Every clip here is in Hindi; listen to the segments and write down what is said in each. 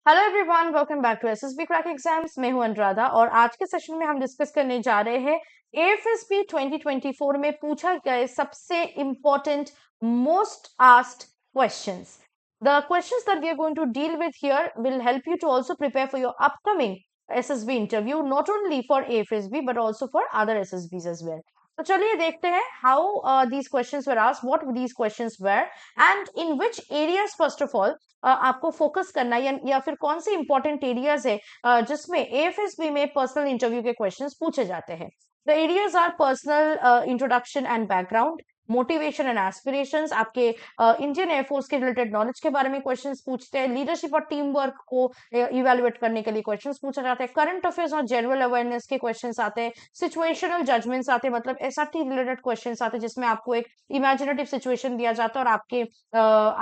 Hello everyone, welcome back to SSB crack exams. मैं हूं अनुराधा और आज के सेशन में हम डिस्कस करने जा रहे हैं एएफएसबी 2024 में पूछा गए सबसे important most asked questions. The questions that we are going to deal with here will help you to also prepare for your upcoming SSB interview, not only for AFSB but also for other SSBs as well. तो चलिए देखते हैं how these questions were asked, what these questions were, and in which areas first of all आपको फोकस करना है या फिर कौन से इंपॉर्टेंट एरियाज है जिसमें एएफएसबी में पर्सनल इंटरव्यू के क्वेश्चंस पूछे जाते हैं। The areas are personal introduction and background, motivation and aspirations, आपके इंडियन एयरफोर्स के रिलेटेड नॉलेज के बारे में क्वेश्चंस पूछते हैं, लीडरशिप और टीम वर्क को इवेलुएट करने के लिए क्वेश्चंस पूछा जाता है, करंट अफेयर्स और जनरल अवेयरनेस के क्वेश्चंस आते हैं, सिचुएशनल जजमेंट्स आते हैं, मतलब एसआरटी रिलेटेड क्वेश्चंस आते हैं जिसमें आपको एक इमेजिनेटिव सिचुएशन दिया जाता है और आपके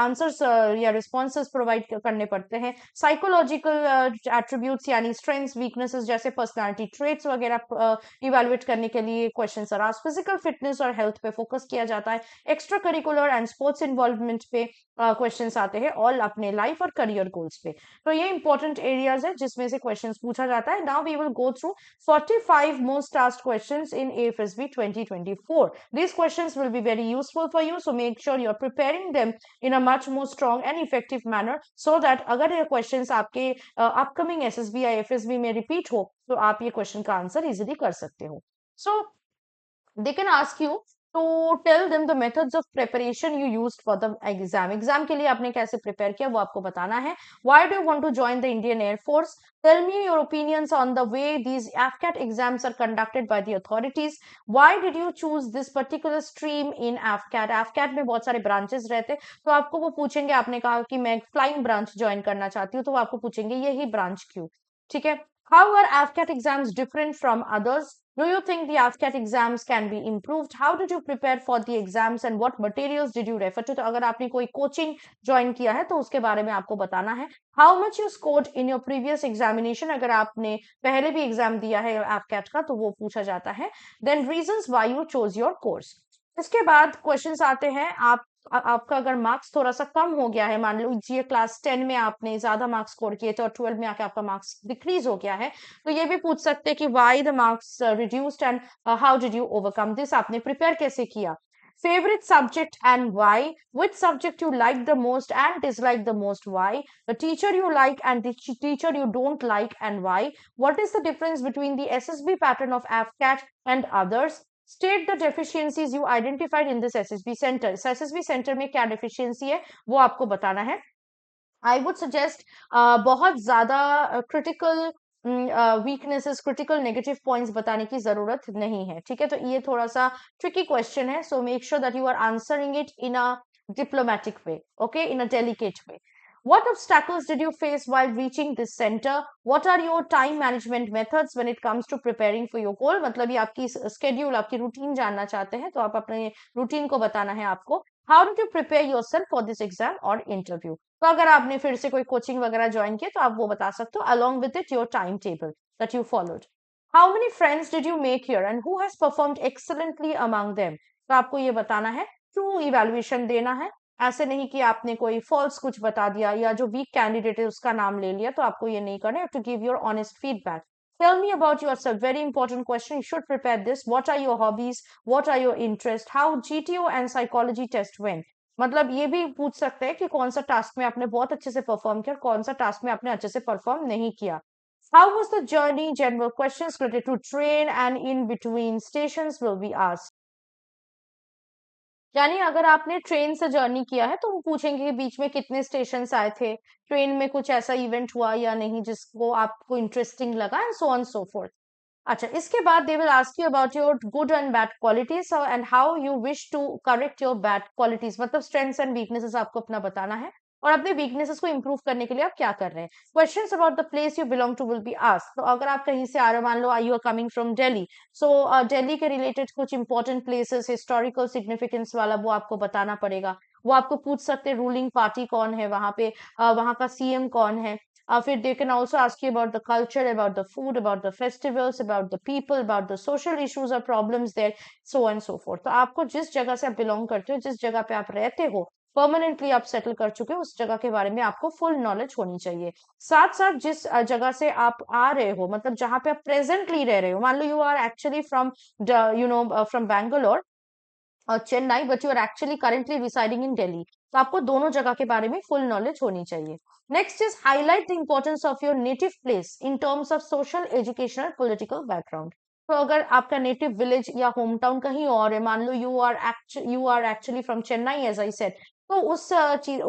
आंसर्स या रिस्पॉन्सेस प्रोवाइड करने पड़ते हैं, साइकोलॉजिकल एट्रीब्यूट्स यानी स्ट्रेंथ्स वीकनेसेस जैसे पर्सनालिटी ट्रेट्स वगैरह इवेलुएट करने के लिए questions are asked, physical fitness और हेल्थ पे फोकस किया जाता है, extra curricular and sports involvement पे क्वेश्चंस आते हैं, ऑल अपने लाइफ और करियर गोल्स पे। तो ये इंपॉर्टेंट एरियाज है जिसमें से क्वेश्चंस पूछा जाता है। Now we will go through 45 most asked questions in AFSB 2024. These questions will be very useful for you, so make sure you're preparing them in a much more strong and effective manner so that अगर ये questions आपके upcoming SSB या FSB में repeat हो तो आप ये question का answer easily कर सकते हो। So they can ask you to tell them the methods of preparation you used for the exam. Exam के लिए आपने कैसे prepare किया वो आपको बताना है. Why do you want to join the Indian Air Force? Tell me your opinions on the way these AFCAT exams are conducted by the authorities. Why did you choose this particular stream in AFCAT? AFCAT में बहुत सारे branches रहते हैं तो आपको वो पूछेंगे, आपने कहा कि मैं flying branch join करना चाहती हूँ तो वो आपको पूछेंगे यही branch क्यों, ठीक है। How are AFCAT exams different from others? Do you think the AFCAT exams can be improved? How did you prepare for the exams and what materials did you refer to? तो अगर आपने कोई कोचिंग ज्वाइन किया है तो उसके बारे में आपको बताना है। How much you scored in your previous examination? अगर आपने पहले भी एग्जाम दिया है AFCAT का तो वो पूछा जाता है। Then reasons why you chose your course. इसके बाद क्वेश्चंस आते हैं, आपका अगर मार्क्स थोड़ा सा कम हो गया है, मान लीजिए क्लास 10 में आपने ज्यादा मार्क्स स्कोर किए थे और 12 में आके आपका मार्क्स डिक्रीज हो गया है तो ये भी पूछ सकते हैं कि why the marks reduced and how did you overcome this, आपने प्रिपेयर कैसे किया। Favorite subject and why? Which subject you like the most and dislike the most? Why? The teacher you like and the teacher you don't like and why? What is the difference between the SSB pattern of AFCAT and others? State the deficiencies you identified in this SSB center. इस SSB center में क्या deficiency है वो आपको बताना है। I would suggest बहुत ज्यादा critical weaknesses, critical negative points बताने की जरूरत नहीं है, ठीक है। तो ये थोड़ा सा ट्रिकी क्वेश्चन है, so make sure that you are answering it in a diplomatic way, okay, in a delicate way. What obstacles did you face while reaching this center? What are your time management methods when it comes to preparing for your goal? मतलब ये आपकी schedule, आपकी रूटीन जानना चाहते हैं तो आप अपने रूटीन को बताना है आपको। How did you prepare yourself for this exam or interview? तो अगर आपने फिर से कोई कोचिंग वगैरह ज्वाइन किया तो आप वो बता सकते हो, along with it your timetable that you followed. How many friends did you make here and who has performed excellently among them? तो आपको ये बताना है, ट्रू इवैल्यूएशन देना है, ऐसे नहीं कि आपने कोई फॉल्स कुछ बता दिया या जो वीक कैंडिडेट है उसका नाम ले लिया, तो आपको ये नहीं करना है, to give your honest feedback. Tell me about yourself. Very important question. You should prepare this. What are your hobbies? What are your interests? How GTO and psychology test went? मतलब ये भी पूछ सकते हैं कि कौन सा टास्क में आपने बहुत अच्छे से परफॉर्म किया, कौन सा टास्क में आपने अच्छे से परफॉर्म नहीं किया। How was the journey? General questions related to train and in between stations will be asked. यानी अगर आपने ट्रेन से जर्नी किया है तो वो पूछेंगे कि बीच में कितने स्टेशन आए थे, ट्रेन में कुछ ऐसा इवेंट हुआ या नहीं जिसको आपको इंटरेस्टिंग लगा, and so on so forth. अच्छा, इसके बाद they will ask you about your good and bad qualities and how you wish to correct your bad qualities, मतलब स्ट्रेंथ्स एंड वीकनेसेस आपको अपना बताना है और अपने वीकनेसेस को इंप्रूव करने के लिए आप क्या कर रहे हैं। Questions about the place you belong to will be asked. तो अगर आप कहीं से आ रहे हो, मान लो you are coming from Delhi, so Delhi के रिलेटेड कुछ इंपॉर्टेंट प्लेसेस हिस्टोरिकल सिग्निफिकेंस वाला वो आपको बताना पड़ेगा। वो आपको पूछ सकते हैं रूलिंग पार्टी कौन है वहां पे, वहां का सीएम कौन है। फिर they can also ask you about the culture, about the food, about the festivals, about the people, about the social issues or problems there, so on and so forth. तो आपको जिस जगह से आप बिलोंग करते हो, जिस जगह पे आप रहते हो, परमानेंटली आप सेटल कर चुके हो, उस जगह के बारे में आपको फुल नॉलेज होनी चाहिए। साथ साथ जिस जगह से आप आ रहे हो, मतलब जहां पे आप प्रेजेंटली रह रहे हो, मान लो you are actually from from Bangalore और Chennai, but you are actually currently residing in Delhi, तो आपको दोनों जगह के बारे में फुल नॉलेज होनी चाहिए। Next is highlight the importance of your native place in terms of social, educational, political background. तो अगर आपका नेटिव विलेज या होम टाउन कहीं और है, मान लो you are actually from Chennai as I said, तो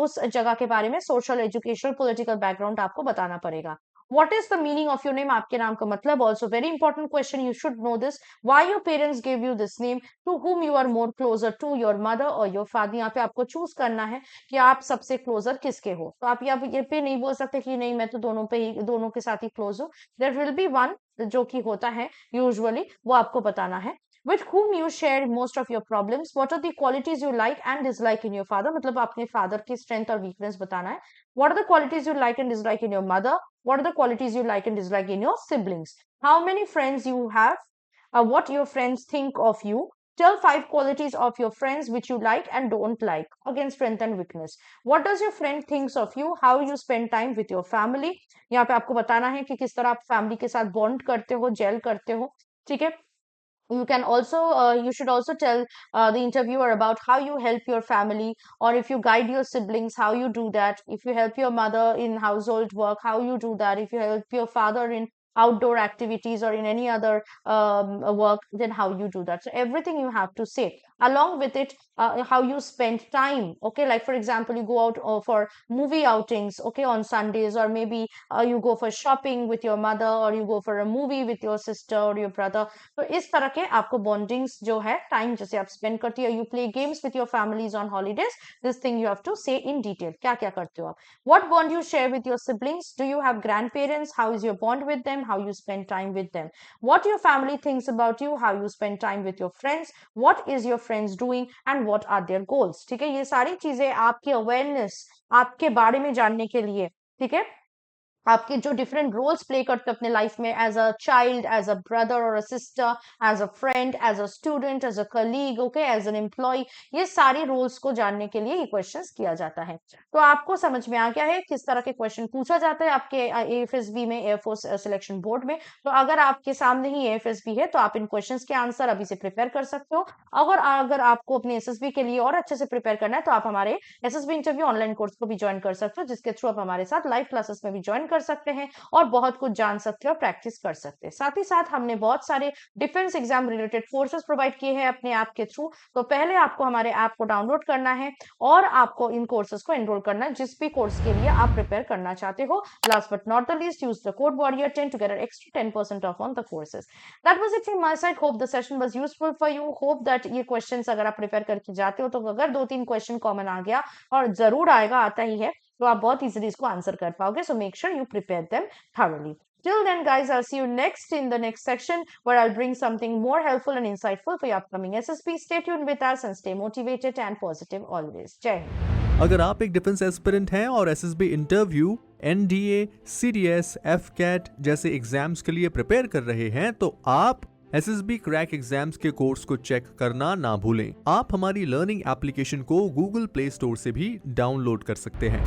उस जगह के बारे में सोशल, एजुकेशनल, पॉलिटिकल बैकग्राउंड आपको बताना पड़ेगा। What is the meaning of your name? आपके नाम का मतलब, also very important question, you should know this. Why your parents gave you this name? To whom you are more closer to, your mother or your father? यहाँ पे आपको चूज करना है कि आप सबसे क्लोजर किसके हो। तो आप यहाँ ये पे नहीं बोल सकते कि नहीं मैं तो दोनों के साथ ही क्लोज हूँ। There will be one जो कि होता है यूजुअली, वो आपको बताना है। With whom you share most of your problems? What are the qualities you like and dislike in your father? मतलब अपने फादर की स्ट्रेंथ और वीकनेस बताना है। What are the qualities you like and dislike in your mother? What are the qualities you like and dislike in your siblings? How many friends you have? What your friends think of you? Tell 5 qualities of your friends which you like and don't like. Again, strength and weakness. What does your friend thinks of you? How you spend time with your family? यहाँ पे आपको बताना है कि किस तरह आप फैमिली के साथ बॉन्ड करते हो, जेल करते हो, ठीक है। You should also tell the interviewer about how you help your family, or if you guide your siblings, how you do that. If you help your mother in household work, how you do that. If you help your father in outdoor activities or in any other work, then how you do that. So everything you have to say. Along with it, how you spend time. Okay, like for example, you go out for movie outings, okay, on Sundays, or maybe you go for shopping with your mother, or you go for a movie with your sister or your brother. तो इस तरह के आपको बॉन्डिंग्स जो है, टाइम जैसे आप स्पेंड करती हो, you play games with your families on holidays, this thing you have to say in detail, क्या क्या करते हो आप। What bond you share with your siblings? Do you have grandparents? How is your bond with them? How you spend time with them? What your family thinks about you? How you spend time with your friends? What is your friends doing and what are their goals? ठीक है, ये सारी चीजें आपकी अवेयरनेस, आपके बारे में जानने के लिए, ठीक है, आपके जो डिफरेंट रोल्स प्ले करते हो अपने लाइफ में, as a child, as a brother और a sister, as a friend, as a student, as a colleague, okay, as an employee, ये सारी रोल्स को जानने के लिए ये क्वेश्चंस किया जाता है। तो आपको समझ में आ गया है किस तरह के क्वेश्चन पूछा जाता है आपके एएफएसबी में, एयरफोर्स सिलेक्शन बोर्ड में। तो अगर आपके सामने ही एएफएसबी है तो आप इन क्वेश्चंस के आंसर अभी से प्रिपेयर कर सकते हो। अगर आपको अपने एसएसबी के लिए और अच्छे से प्रिपेयर करना है तो आप हमारे एसएसबी इंटरव्यू ऑनलाइन कोर्स को भी ज्वाइन कर सकते हो, जिसके थ्रू आप हमारे साथ लाइव क्लासेस में भी ज्वाइन कर सकते हैं और बहुत कुछ जान सकते हो, प्रैक्टिस कर सकते हैं। साथ ही साथ हमने बहुत सारे defence exam related courses provide किए हैं अपने ऐप के थ्रू। तो पहले आपको हमारे ऐप को डाउनलोड करना है और आपको इन कोर्सेज को एनरोल करना है, जिस भी कोर्स के लिए आप प्रिपेयर करना चाहते हो। Last but not the least, use the code warrior10 to get an extra 10% off on the courses. That was it from my side. Hope the session was useful for you. Hope that ये questions अगर आप प्रिपेयर करके जाते हो तो अगर 2-3 क्वेश्चन कॉमन आ गया, और जरूर आएगा, आता ही है, तो आप बहुत इजीली इसको आंसर कर पाओगे। So make sure you prepare them thoroughly. Till then, guys, I'll see you next in the next section where I'll bring something more helpful and insightful for your upcoming SSP. Stay tuned with us and stay motivated and positive always. Jai Hind. अगर आप एक डिफेंस एस्पिरेंट हैं और SSB interview, NDA, CDS, AFCAT जैसे एग्जाम्स के लिए प्रिपेयर कर रहे हैं तो आप एसएसबी क्रैक एग्जाम्स के कोर्स को चेक करना ना भूलें। आप हमारी लर्निंग एप्लीकेशन को गूगल प्ले स्टोर से भी डाउनलोड कर सकते हैं।